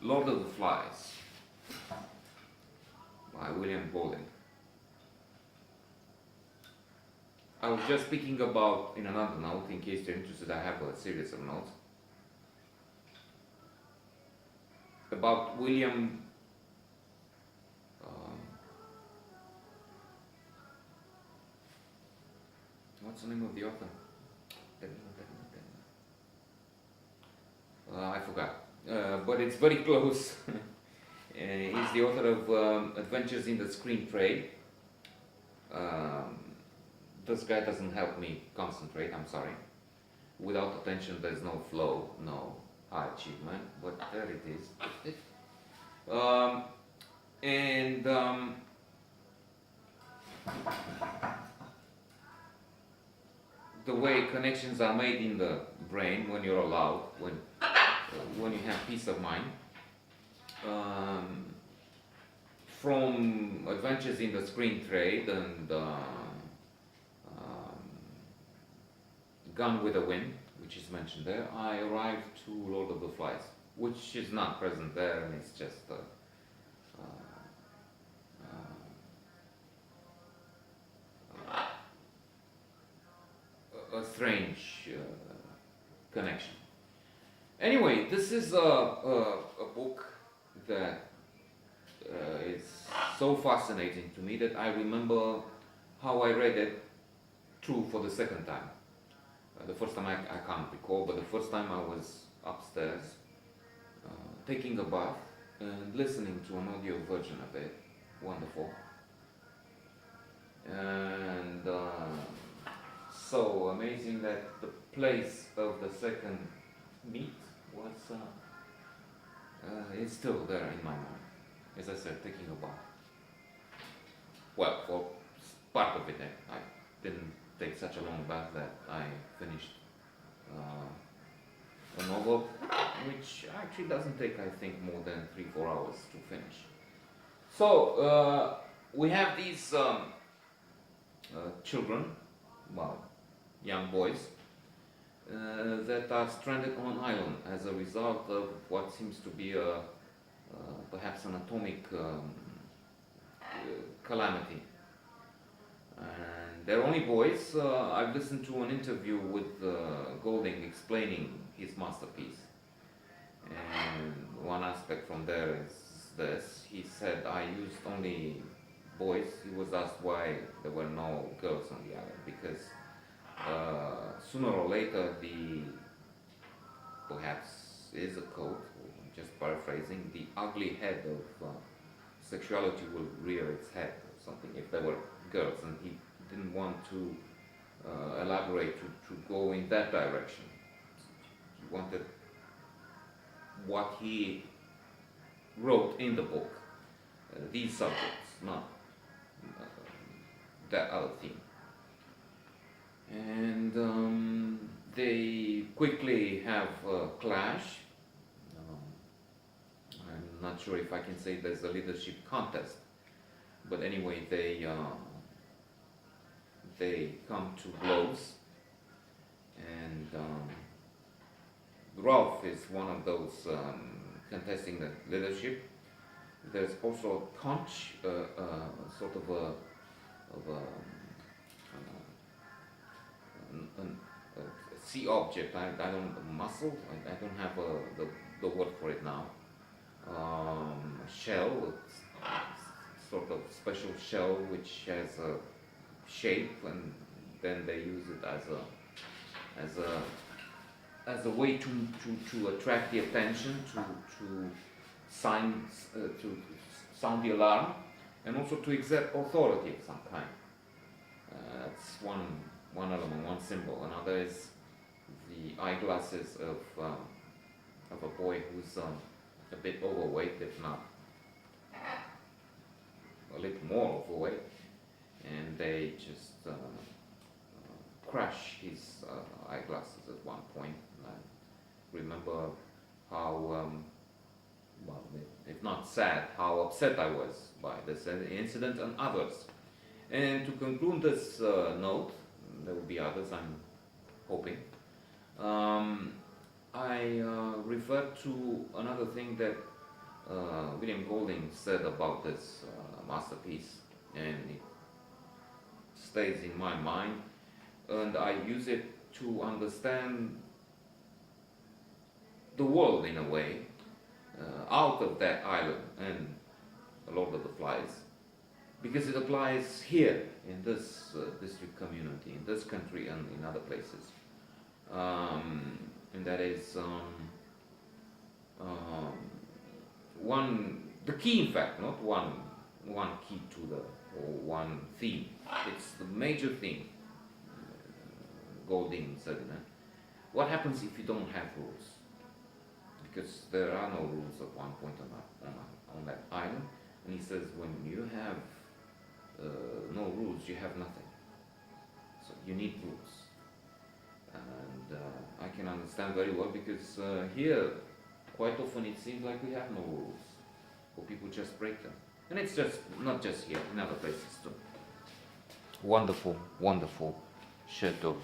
Lord of the Flies by William Golding. I was just speaking about, in another note, in case you're interested, I have a series of notes, about William what's the name of the author? I forgot, but it's very close. He's the author of Adventures in the Screen Trade. This guy doesn't help me concentrate, I'm sorry. Without attention there's no flow, no high achievement, but there it is. The way connections are made in the brain when you're allowed, when you have peace of mind. From Adventures in the Screen Trade and Gone with the Wind, which is mentioned there, I arrived to Lord of the Flies, which is not present there, and it's just a strange connection. Anyway, this is a book that is so fascinating to me that I remember how I read it through for the second time. The first time I can't recall, but the first time I was upstairs taking a bath and listening to an audio version of it. Wonderful. And so amazing that the place of the second meet was it's still there in my mind. As I said, taking a bath. Well, for part of it, I didn't take such a long bath that I finished a novel, which actually doesn't take, I think, more than 3-4 hours to finish. So we have these children, well, young boys, that are stranded on an island as a result of what seems to be perhaps an atomic calamity. And they're only boys. I've listened to an interview with Golding explaining his masterpiece. And one aspect from there is this. He said, I used only boys. He was asked why there were no girls on the island, because sooner or later perhaps is a code, just paraphrasing, the ugly head of sexuality will rear its head or something if there were girls, and he didn't want to elaborate to go in that direction. He wanted what he wrote in the book, these subjects, not that other theme. And they quickly have a clash. I'm not sure if I can say there's a leadership contest, but anyway, they come to blows, and Ralph is one of those contesting the leadership. There's also Conch, sort of a sea object. I don't muscle. I don't have the word for it now. Shell, sort of special shell which has a shape, and then they use it as a way to attract the attention, to sound the alarm, and also to exert authority of some kind. That's one element, one symbol. Another is the eyeglasses of a boy who's a bit overweight, if not a little more overweight, and they just crush his eyeglasses at one point. I remember how, well, if not sad, how upset I was by this incident and others. And to conclude this note, there will be others, I'm hoping, I refer to another thing that William Golding said about this masterpiece, and it stays in my mind, and I use it to understand the world in a way, out of that island and Lord of the Flies, because it applies here in this district community, in this country, and in other places. And that is the key, in fact, not one key to the, or one theme. It's the major theme. Golding said, what happens if you don't have rules? Because there are no rules at one point on that island. And he says, when you have no rules, you have nothing. So you need rules. And I can understand very well, because here, quite often it seems like we have no rules, or people just break them. And it's just not just here, in other places too. Wonderful, wonderful chef d'oeuvre.